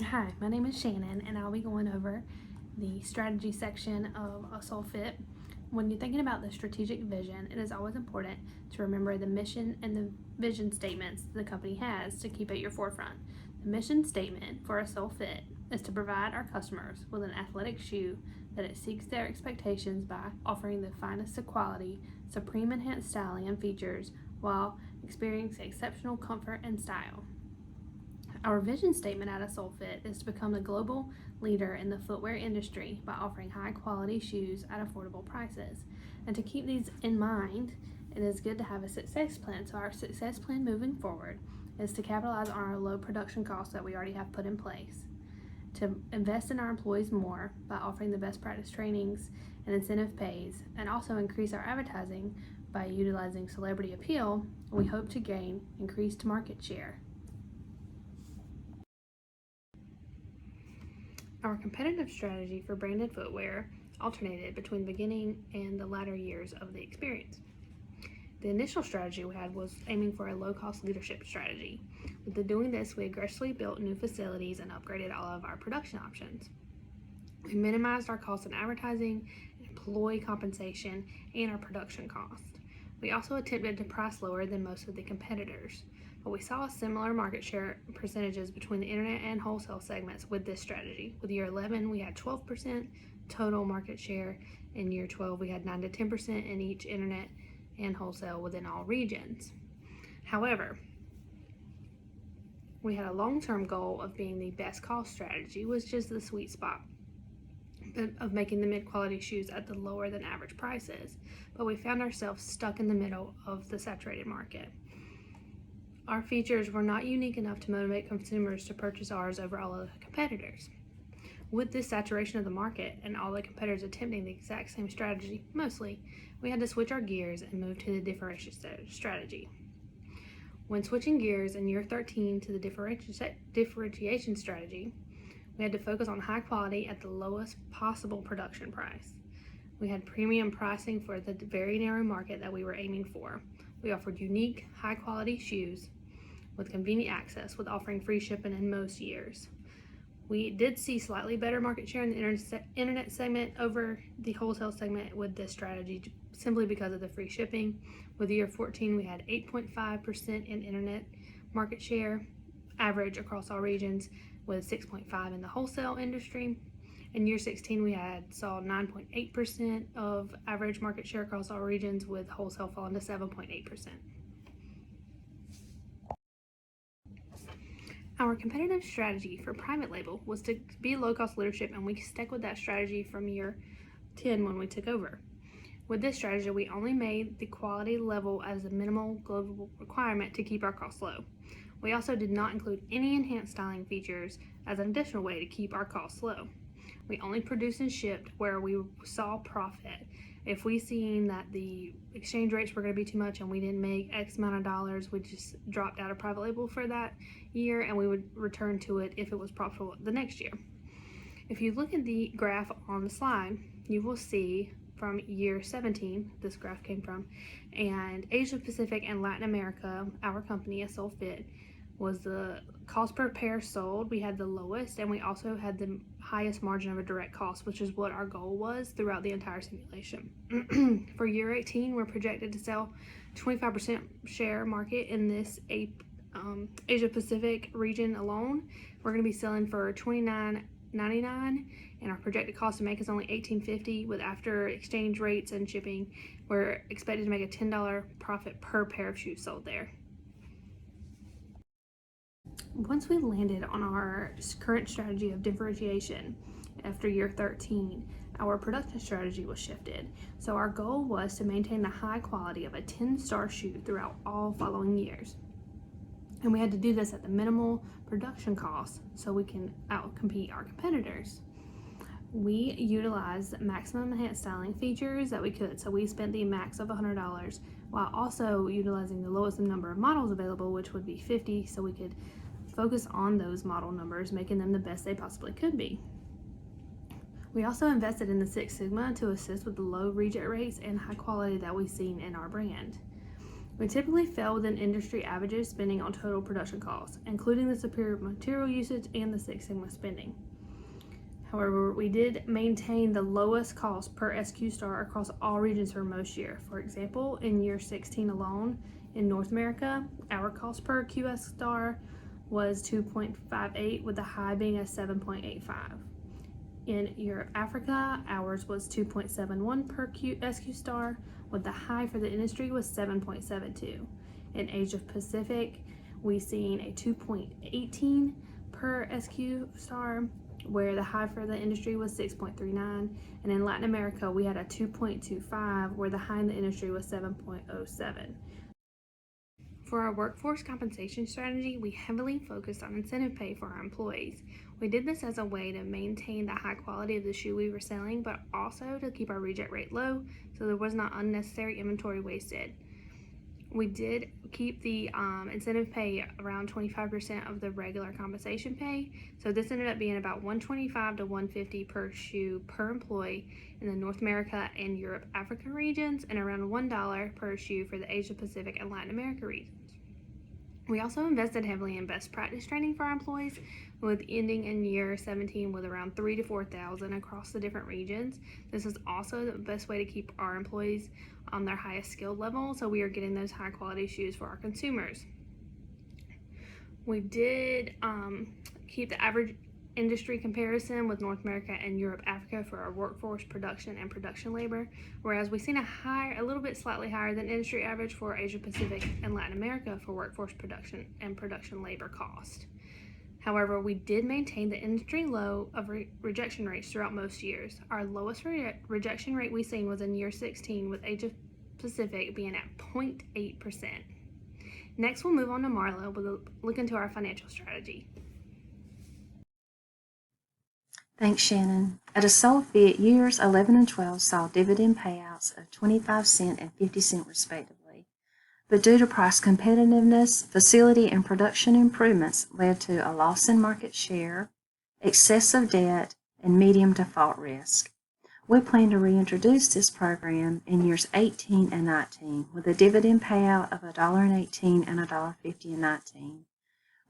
Hi, my name is Shannon, and I'll be going over the strategy section of a Sole Fit. When you're thinking about the strategic vision, it is always important to remember the mission and the vision statements the company has to keep at your forefront. The mission statement for a Sole Fit is to provide our customers with an athletic shoe that exceeds their expectations by offering the finest of quality, supreme enhanced styling and features while experiencing exceptional comfort and style. Our vision statement at a Sole Fit is to become the global leader in the footwear industry by offering high quality shoes at affordable prices. And to keep these in mind, it is good to have a success plan. So our success plan moving forward is to capitalize on our low production costs that we already have put in place, to invest in our employees more by offering the best practice trainings and incentive pays, and also increase our advertising by utilizing celebrity appeal. We hope to gain increased market share. Our competitive strategy for branded footwear alternated between the beginning and the latter years of the experience. The initial strategy we had was aiming for a low-cost leadership strategy. With doing this, we aggressively built new facilities and upgraded all of our production options. We minimized our costs in advertising, employee compensation, and our production cost. We also attempted to price lower than most of the competitors, but we saw similar market share percentages between the internet and wholesale segments with this strategy. With year 11, we had 12% total market share. In year 12, we had 9 to 10% in each internet and wholesale within all regions. However, we had a long-term goal of being the best cost strategy, which is the sweet spot of making the mid-quality shoes at the lower than average prices, but we found ourselves stuck in the middle of the saturated market. Our features were not unique enough to motivate consumers to purchase ours over all of the competitors. With this saturation of the market and all the competitors attempting the exact same strategy, mostly, we had to switch our gears and move to the differentiation strategy. When switching gears in year 13 to the differentiation strategy, we had to focus on high quality at the lowest possible production price. We had premium pricing for the very narrow market that we were aiming for. We offered unique, high quality shoes with convenient access, with offering free shipping in most years. We did see slightly better market share in the internet segment over the wholesale segment with this strategy, simply because of the free shipping. With year 14, we had 8.5% in internet market share, average across all regions, with 6.5% in the wholesale industry. In year 16, we saw 9.8% of average market share across all regions, with wholesale falling to 7.8%. Our competitive strategy for private label was to be low-cost leadership, and we stuck with that strategy from year 10 when we took over. With this strategy, we only made the quality level as a minimal global requirement to keep our costs low. We also did not include any enhanced styling features as an additional way to keep our costs low. We only produced and shipped where we saw profit. If we seen that the exchange rates were going to be too much and we didn't make X amount of dollars, we just dropped out of private label for that year, and we would return to it if it was profitable the next year. If you look at the graph on the slide, you will see from year 17, this graph came from, and Asia Pacific and Latin America, our company, a Sole Fit, was the cost per pair sold. We had the lowest, and we also had the highest margin of a direct cost, which is what our goal was throughout the entire simulation. For year 18, we're projected to sell 25% share market in this Asia Pacific region alone. We're going to be selling for $29.99, and our projected cost to make is only $18.50. With after exchange rates and shipping, we're expected to make a $10 profit per pair of shoes sold there. Once we landed on our current strategy of differentiation after year 13, our production strategy was shifted. So our goal was to maintain the high quality of a 10-star shoe throughout all following years. And we had to do this at the minimal production cost so we can outcompete our competitors. We utilized maximum enhanced styling features that we could. So we spent the max of $100 while also utilizing the lowest number of models available, which would be 50, so we could focus on those model numbers, making them the best they possibly could be. We also invested in the Six Sigma to assist with the low reject rates and high quality that we've seen in our brand. We typically fell within industry averages spending on total production costs, including the superior material usage and the Six Sigma spending. However, we did maintain the lowest cost per SQ star across all regions for most year. For example, in year 16 alone, in North America, our cost per QS star was 2.58, with the high being a 7.85. In Europe, Africa, ours was 2.71 per SQ star, with the high for the industry was 7.72. In Asia Pacific, we seen a 2.18 per SQ star, where the high for the industry was 6.39, and in Latin America we had a 2.25, where the high in the industry was 7.07. For our workforce compensation strategy, we heavily focused on incentive pay for our employees. We did this as a way to maintain the high quality of the shoe we were selling, but also to keep our reject rate low so there was not unnecessary inventory wasted. We did keep the incentive pay around 25% of the regular compensation pay, so this ended up being about $125 to $150 per shoe per employee in the North America and Europe Africa regions, and around $1 per shoe for the Asia Pacific and Latin America regions. We also invested heavily in best practice training for our employees, with ending in year 17 with around 3,000 to 4,000 across the different regions. This is also the best way to keep our employees on their highest skill level, so we are getting those high quality shoes for our consumers. We did keep the average industry comparison with North America and Europe Africa for our workforce production and production labor, whereas we've seen a little bit slightly higher than industry average for Asia Pacific and Latin America for workforce production and production labor cost. However, we did maintain the industry low of rejection rates throughout most years. Our lowest rejection rate we seen was in year 16, with Asia Pacific being at 0.8%. Next, we'll move on to Marla with a look into our financial strategy. Thanks, Shannon. At ASOL Fit, years 11 and 12 saw dividend payouts of 25 cents and 50 cents respectively. But due to price competitiveness, facility and production improvements led to a loss in market share, excessive debt, and medium default risk. We plan to reintroduce this program in years 18 and 19 with a dividend payout of $1.18 and $1.50 in 19.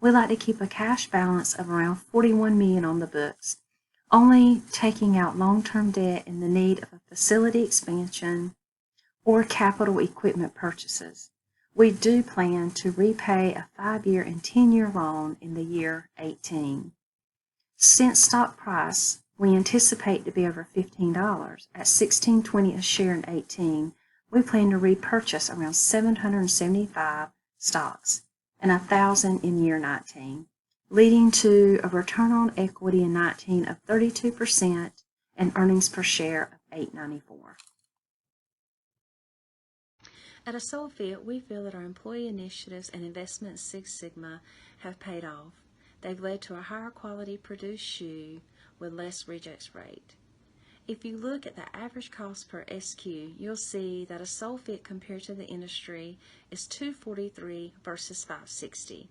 We like to keep a cash balance of around $41 million on the books, only taking out long-term debt in the need of a facility expansion or capital equipment purchases. We do plan to repay a 5-year and 10-year loan in the year 18. Since stock price we anticipate to be over $15 at $16.20 a share in 18, we plan to repurchase around 775 stocks and 1,000 in year 19, leading to a return on equity in 19 of 32% and earnings per share of $8.94. At ASOL Fit, we feel that our employee initiatives and investment in Six Sigma have paid off. They've led to a higher quality produced shoe with less rejects rate. If you look at the average cost per SQ, you'll see that ASOL Fit compared to the industry is $243 versus $560.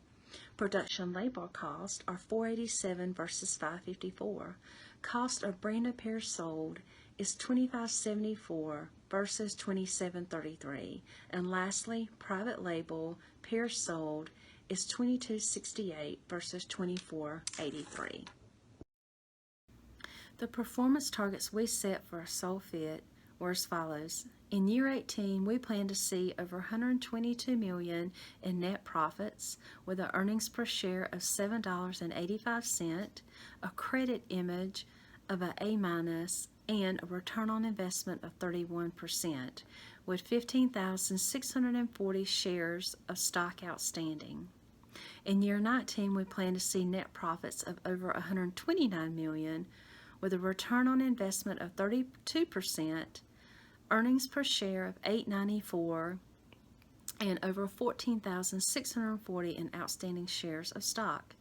Production labor costs are $487 versus $554. Cost of brand new pairs sold is $25.74 versus $27.33. And lastly, private label pairs sold is $22.68 versus $24.83. The performance targets we set for ASOL Fit were as follows. In year 18, we plan to see over $122 million in net profits with an earnings per share of $7.85, a credit image of an A-, and a return on investment of 31%, with 15,640 shares of stock outstanding. In year 19, we plan to see net profits of over $129 million, with a return on investment of 32%, earnings per share of $8.94, and over 14,640 in outstanding shares of stock.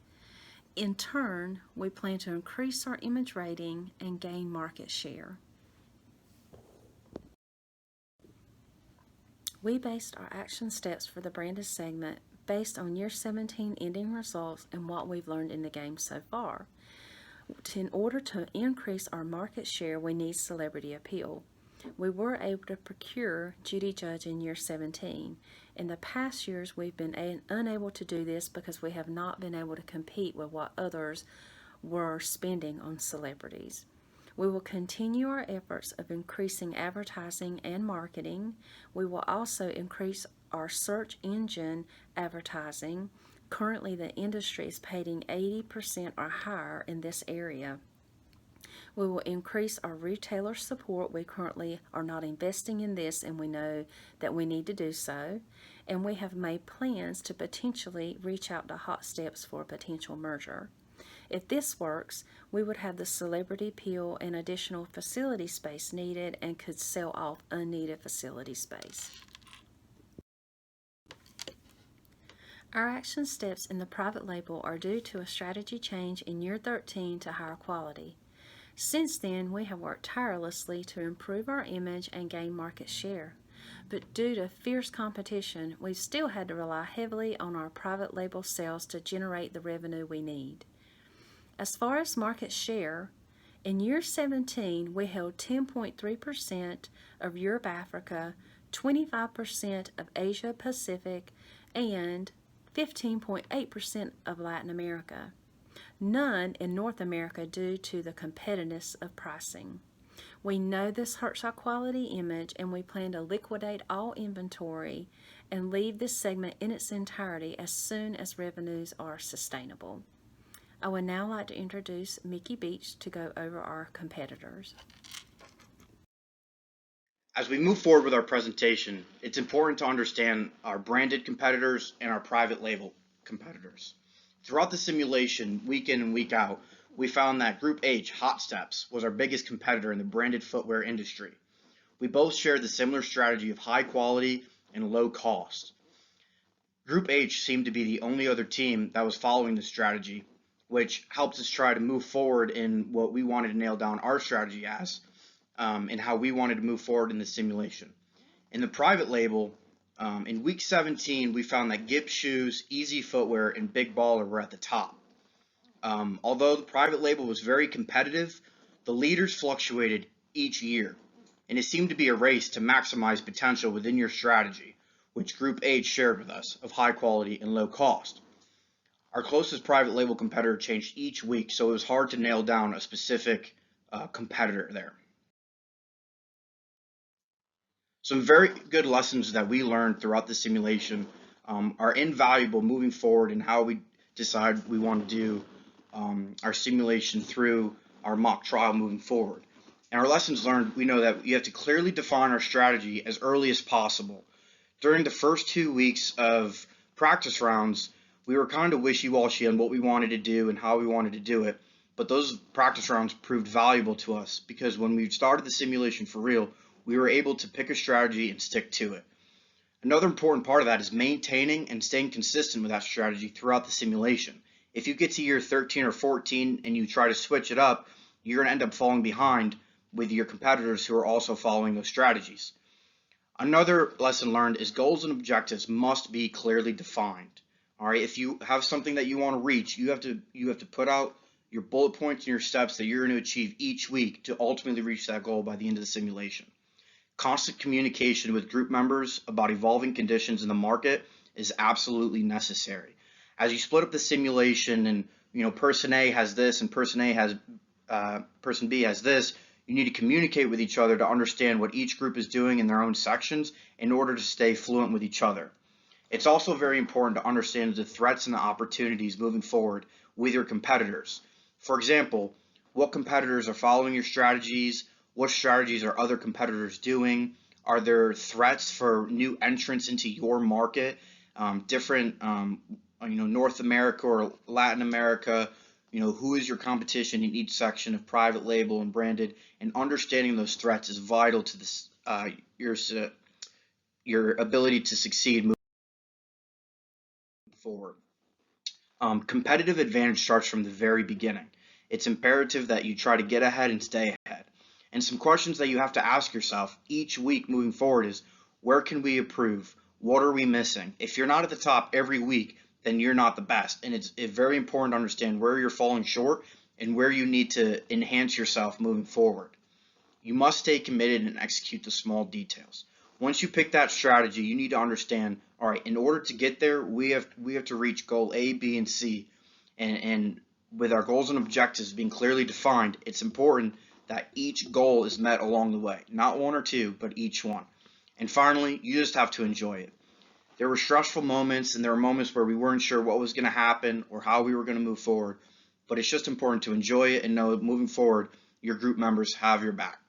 In turn, we plan to increase our image rating and gain market share. We based our action steps for the branded segment based on year 17 ending results and what we've learned in the game so far. In order to increase our market share, we need celebrity appeal. We were able to procure Judy Judge in year 17. In the past years, we've been unable to do this because we have not been able to compete with what others were spending on celebrities. We will continue our efforts of increasing advertising and marketing. We will also increase our search engine advertising. Currently, the industry is paying 80% or higher in this area. We will increase our retailer support. We currently are not investing in this, and we know that we need to do so. And we have made plans to potentially reach out to Hot Steps for a potential merger. If this works, we would have the celebrity appeal and additional facility space needed and could sell off unneeded facility space. Our action steps in the private label are due to a strategy change in year 13 to higher quality. Since then, we have worked tirelessly to improve our image and gain market share. But due to fierce competition, we've still had to rely heavily on our private label sales to generate the revenue we need. As far as market share, in year 17, we held 10.3% of Europe, Africa, 25% of Asia Pacific, and 15.8% of Latin America. None in North America due to the competitiveness of pricing. We know this hurts our quality image, and we plan to liquidate all inventory and leave this segment in its entirety as soon as revenues are sustainable. I would now like to introduce Mickey Beach to go over our competitors. As we move forward with our presentation, it's important to understand our branded competitors and our private label competitors. Throughout the simulation, week in and week out, we found that Group H, Hot Steps, was our biggest competitor in the branded footwear industry. We both shared the similar strategy of high quality and low cost. Group H seemed to be the only other team that was following this strategy, which helped us try to move forward in what we wanted to nail down our strategy as, and how we wanted to move forward in the simulation. In the private label, in week 17, we found that Gibbs Shoes, Easy Footwear, and Big Baller were at the top. Although the private label was very competitive, the leaders fluctuated each year, and it seemed to be a race to maximize potential within your strategy, which Group H shared with us, of high quality and low cost. Our closest private label competitor changed each week, so it was hard to nail down a specific competitor there. Some very good lessons that we learned throughout the simulation are invaluable moving forward in how we decide we want to do our simulation through our mock trial moving forward. And our lessons learned, we know that you have to clearly define our strategy as early as possible. During the first 2 weeks of practice rounds, we were kind of wishy-washy on what we wanted to do and how we wanted to do it, but those practice rounds proved valuable to us because when we started the simulation for real, we were able to pick a strategy and stick to it. Another important part of that is maintaining and staying consistent with that strategy throughout the simulation. If you get to year 13 or 14 and you try to switch it up, you're going to end up falling behind with your competitors who are also following those strategies. Another lesson learned is goals and objectives must be clearly defined. All right, if you have something that you want to reach, you have to put out your bullet points and your steps that you're going to achieve each week to ultimately reach that goal by the end of the simulation. Constant communication with group members about evolving conditions in the market is absolutely necessary. As you split up the simulation and person A has this and person B has this, you need to communicate with each other to understand what each group is doing in their own sections in order to stay fluent with each other. It's also very important to understand the threats and the opportunities moving forward with your competitors. For example, what competitors are following your strategies? What strategies are other competitors doing? Are there threats for new entrants into your market? Different, North America or Latin America, who is your competition in each section of private label and branded, and understanding those threats is vital to this, your ability to succeed moving forward. Competitive advantage starts from the very beginning. It's imperative that you try to get ahead and stay ahead. And some questions that you have to ask yourself each week moving forward is, where can we improve? What are we missing? If you're not at the top every week, then you're not the best. And it's very important to understand where you're falling short and where you need to enhance yourself moving forward. You must stay committed and execute the small details. Once you pick that strategy, you need to understand, all right, in order to get there, we have to reach goal A, B, and C. And with our goals and objectives being clearly defined, it's important that each goal is met along the way, not one or two, but each one. And finally, you just have to enjoy it. There were stressful moments and there were moments where we weren't sure what was going to happen or how we were going to move forward, but it's just important to enjoy it and know that moving forward, your group members have your back.